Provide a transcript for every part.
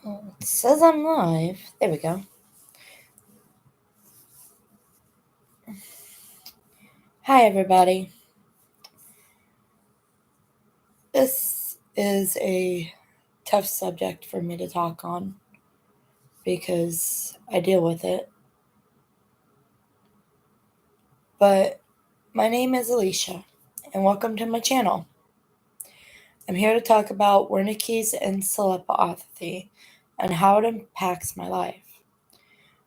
It says I'm live. There we go. Hi, everybody. This is a tough subject for me to talk on because I deal with it. But my name is Alicia, and welcome to my channel. I'm here to talk about Wernicke's encephalopathy and how it impacts my life.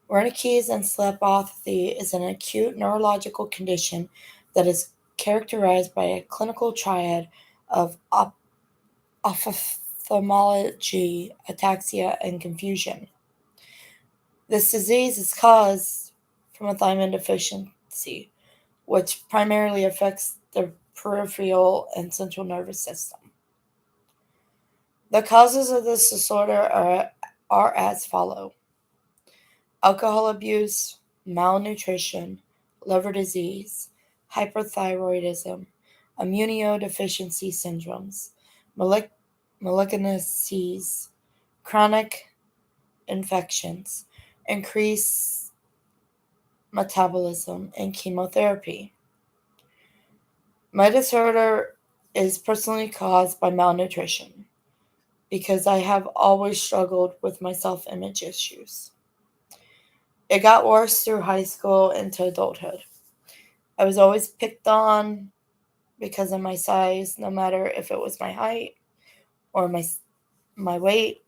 Wernicke's encephalopathy is an acute neurological condition that is characterized by a clinical triad of ophthalmology, ataxia, and confusion. This disease is caused from a thiamine deficiency, which primarily affects the peripheral and central nervous system. The causes of this disorder are as follow: alcohol abuse, malnutrition, liver disease, hyperthyroidism, immunodeficiency syndromes, malignancies, chronic infections, increased metabolism, and chemotherapy. My disorder is personally caused by malnutrition because I have always struggled with my self image issues. It got worse through high school into adulthood. I was always picked on because of my size, no matter if it was my height or my weight.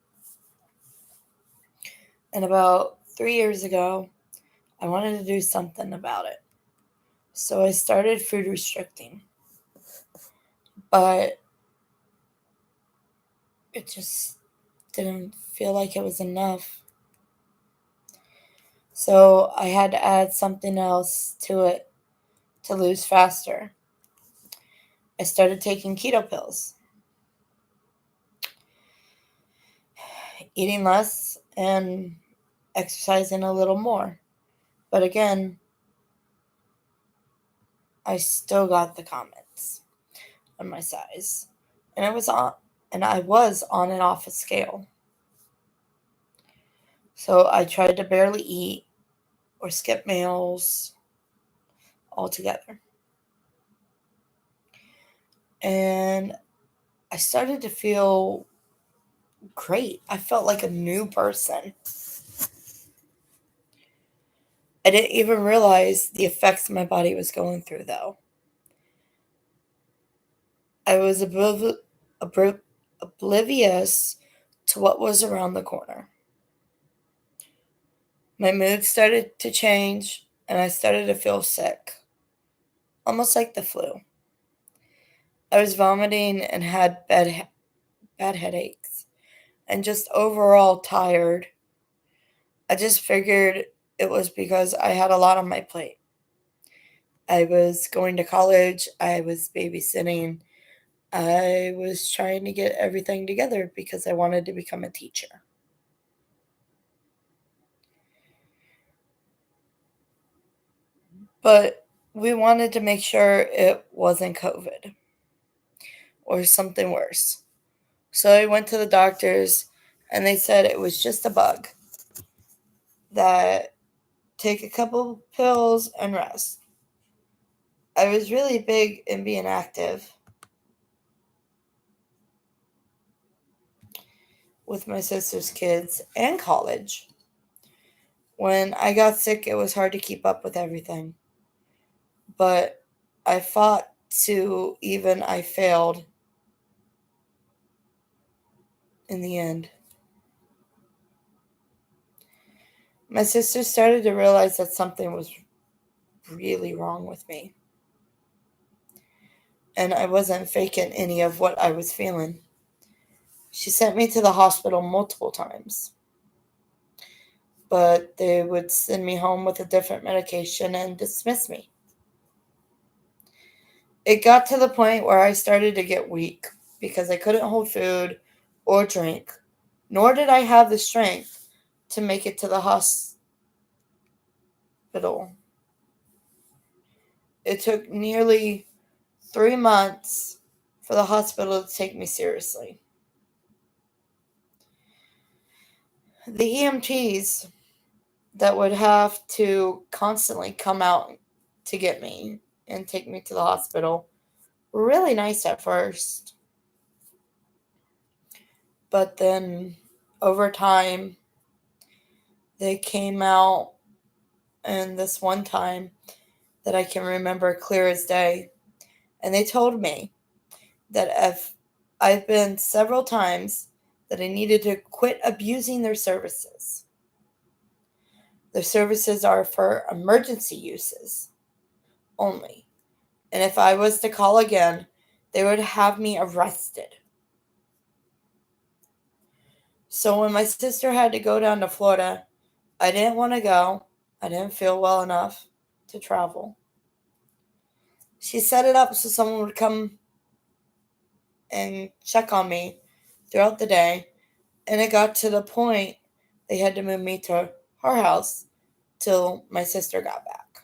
And about 3 years ago, I wanted to do something about it. So I started food restricting. But it just didn't feel like it was enough. So I had to add something else to it to lose faster. I started taking keto pills, eating less, and exercising a little more. But again, I still got the comments on my size. And I was on and off a scale. So I tried to barely eat or skip meals altogether. And I started to feel great. I felt like a new person. I didn't even realize the effects my body was going through, though. I was oblivious to what was around the corner. My mood started to change, and I started to feel sick, almost like the flu. I was vomiting and had bad headaches, and just overall tired. I just figured it was because I had a lot on my plate. I was going to college, I was babysitting, I was trying to get everything together because I wanted to become a teacher. But we wanted to make sure it wasn't COVID or something worse. So I went to the doctors and they said it was just a bug, that take a couple pills and rest. I was really big in being active with my sister's kids and college. When I got sick, it was hard to keep up with everything. But I fought to even I failed in the end. My sister started to realize that something was really wrong with me. And I wasn't faking any of what I was feeling. She sent me to the hospital multiple times, but they would send me home with a different medication and dismiss me. It got to the point where I started to get weak because I couldn't hold food or drink, nor did I have the strength to make it to the hospital. It took nearly 3 months for the hospital to take me seriously. The EMTs that would have to constantly come out to get me and take me to the hospital were really nice at first. But then over time, they came out, and this one time that I can remember clear as day, and they told me that if I've been several times that I needed to quit abusing their services. Their services are for emergency uses only. And if I was to call again, they would have me arrested. So when my sister had to go down to Florida, I didn't want to go. I didn't feel well enough to travel. She set it up so someone would come and check on me throughout the day. And it got to the point they had to move me to her house till my sister got back.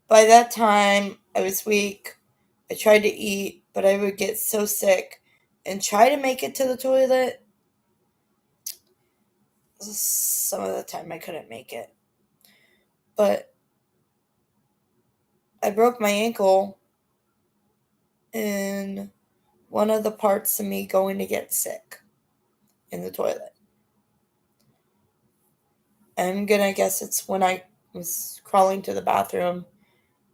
By that time, I was weak. I tried to eat, but I would get so sick and try to make it to the toilet. Some of the time I couldn't make it. But I broke my ankle in one of the parts of me going to get sick in the toilet. I'm gonna guess it's when I was crawling to the bathroom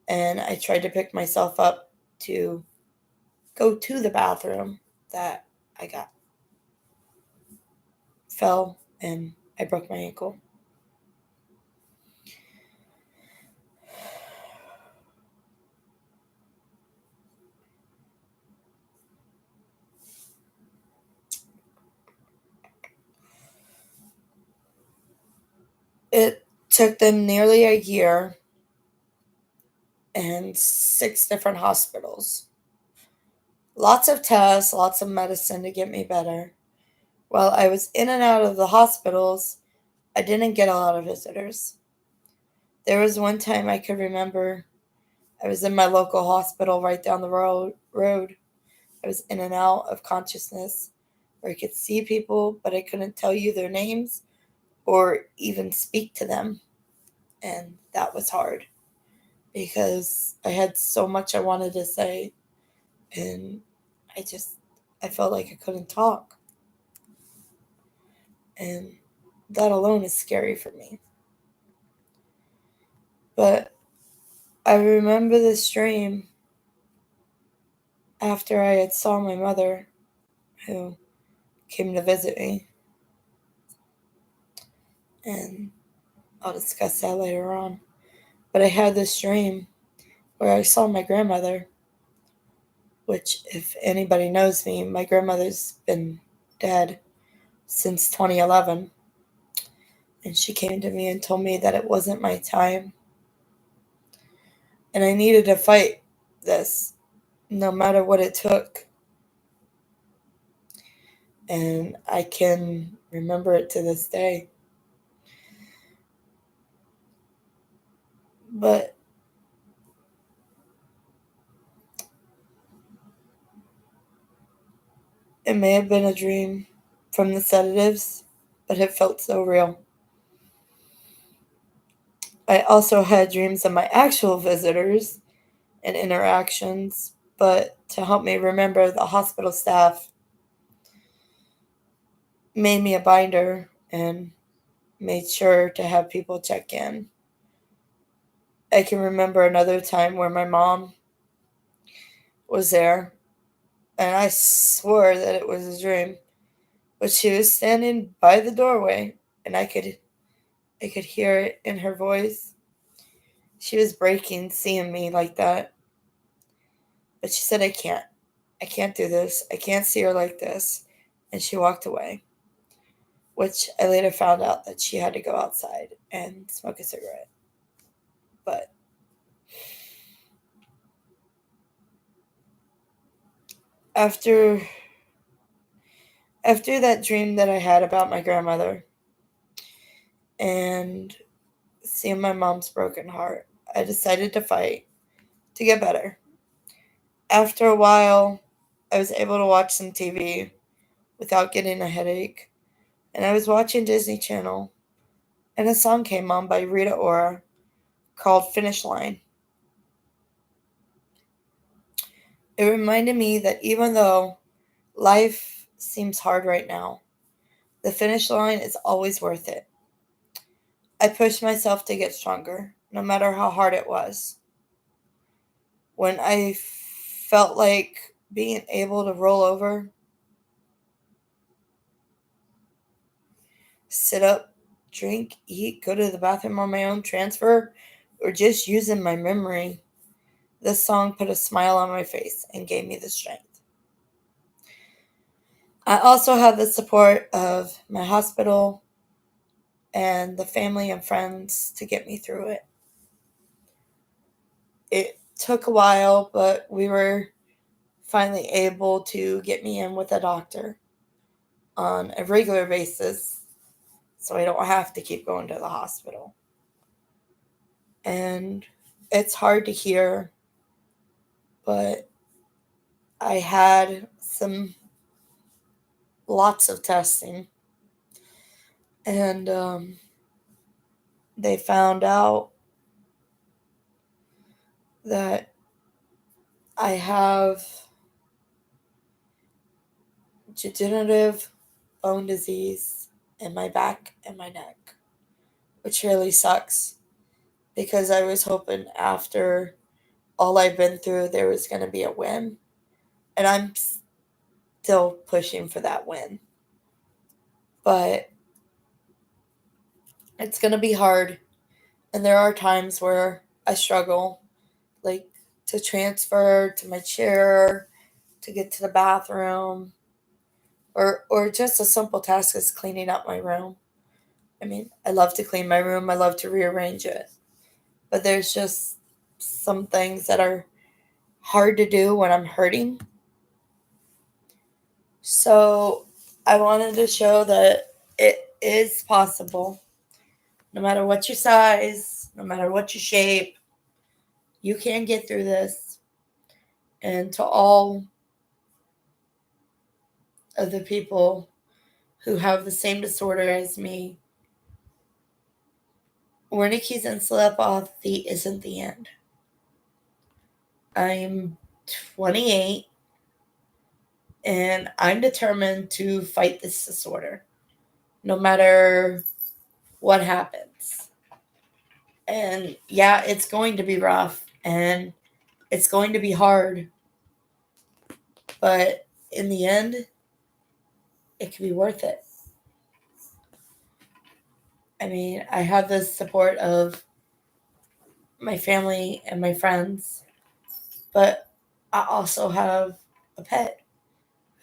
and I tried to pick myself up to go to the bathroom that I fell and I broke my ankle. It took them nearly a year and 6 different hospitals. Lots of tests, lots of medicine to get me better. While I was in and out of the hospitals, I didn't get a lot of visitors. There was one time I could remember I was in my local hospital right down the road. I was in and out of consciousness where I could see people, but I couldn't tell you their names or even speak to them. And that was hard because I had so much I wanted to say, and I felt like I couldn't talk. And that alone is scary for me. But I remember this dream after I had saw my mother who came to visit me. And I'll discuss that later on. But I had this dream where I saw my grandmother, which, if anybody knows me, my grandmother's been dead since 2011. And she came to me and told me that it wasn't my time. And I needed to fight this no matter what it took. And I can remember it to this day. But it may have been a dream from the sedatives, but it felt so real. I also had dreams of my actual visitors and interactions, but to help me remember, the hospital staff made me a binder and made sure to have people check in. I can remember another time where my mom was there, and I swore that it was a dream, but she was standing by the doorway, and I could hear it in her voice. She was breaking seeing me like that. But she said, I can't. I can't do this. I can't see her like this. And she walked away, which I later found out that she had to go outside and smoke a cigarette. But after that dream that I had about my grandmother and seeing my mom's broken heart, I decided to fight to get better. After a while, I was able to watch some TV without getting a headache. and I was watching Disney Channel, and a song came on by Rita Ora called Finish Line. It reminded me that even though life seems hard right now, the finish line is always worth it. I pushed myself to get stronger, no matter how hard it was. When I felt like being able to roll over, sit up, drink, eat, go to the bathroom on my own, transfer, or just using my memory, this song put a smile on my face and gave me the strength. I also have the support of my hospital and the family and friends to get me through it. It took a while, but we were finally able to get me in with a doctor on a regular basis so I don't have to keep going to the hospital. And it's hard to hear, but I had lots of testing, and they found out that I have degenerative bone disease in my back and my neck, which really sucks because I was hoping after all I've been through there was going to be a win, and I'm still pushing for that win. But it's going to be hard, and there are times where I struggle, like to transfer to my chair, to get to the bathroom, or just a simple task is cleaning up my room. I mean, I love to clean my room, I love to rearrange it. But there's just some things that are hard to do when I'm hurting. So I wanted to show that it is possible. No matter what your size, no matter what your shape, you can get through this. And to all of the people who have the same disorder as me, Wernicke's encephalopathy isn't the end. I'm 28 and I'm determined to fight this disorder no matter what happens. And yeah, it's going to be rough and it's going to be hard, but in the end, it can be worth it. I mean, I have the support of my family and my friends, but I also have a pet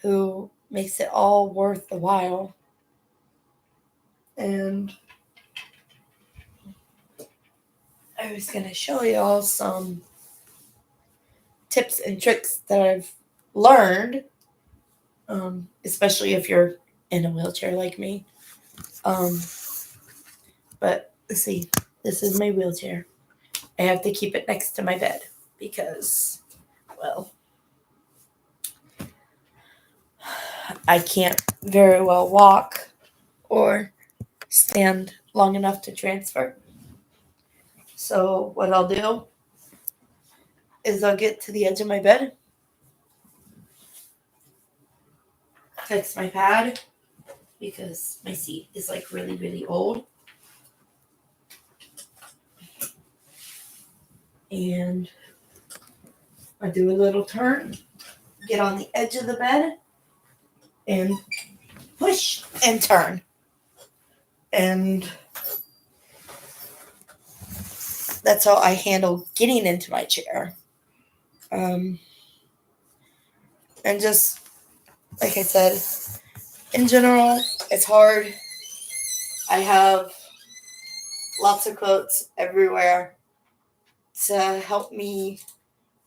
who makes it all worth the while. And I was going to show y'all some tips and tricks that I've learned, especially if you're in a wheelchair like me. But let's see, this is my wheelchair. I have to keep it next to my bed because, well, I can't very well walk or stand long enough to transfer. So what I'll do is I'll get to the edge of my bed, fix my pad because my seat is like really, really old. And I do a little turn, get on the edge of the bed, and push and turn. And that's how I handle getting into my chair. And just, like I said, in general, it's hard. I have lots of quotes everywhere to help me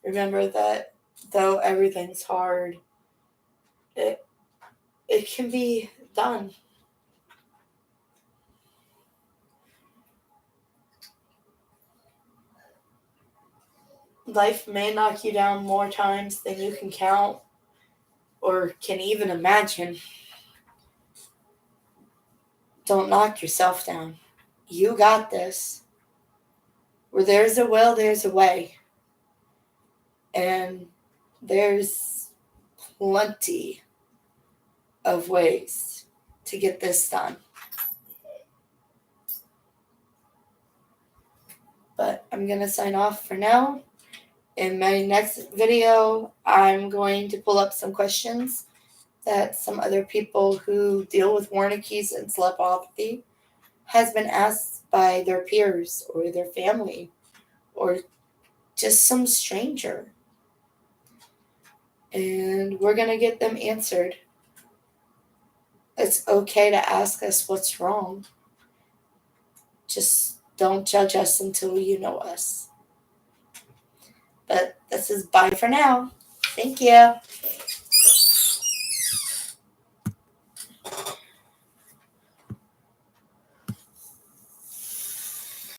remember that though everything's hard, it can be done. Life may knock you down more times than you can count or can even imagine. Don't knock yourself down. You got this. Where there's a will, there's a way. And there's plenty of ways to get this done. But I'm going to sign off for now. In my next video, I'm going to pull up some questions that some other people who deal with Wernicke's and encephalopathy has been asked by their peers or their family or just some stranger. And we're going to get them answered. It's okay to ask us what's wrong. Just don't judge us until you know us. But this is bye for now. Thank you.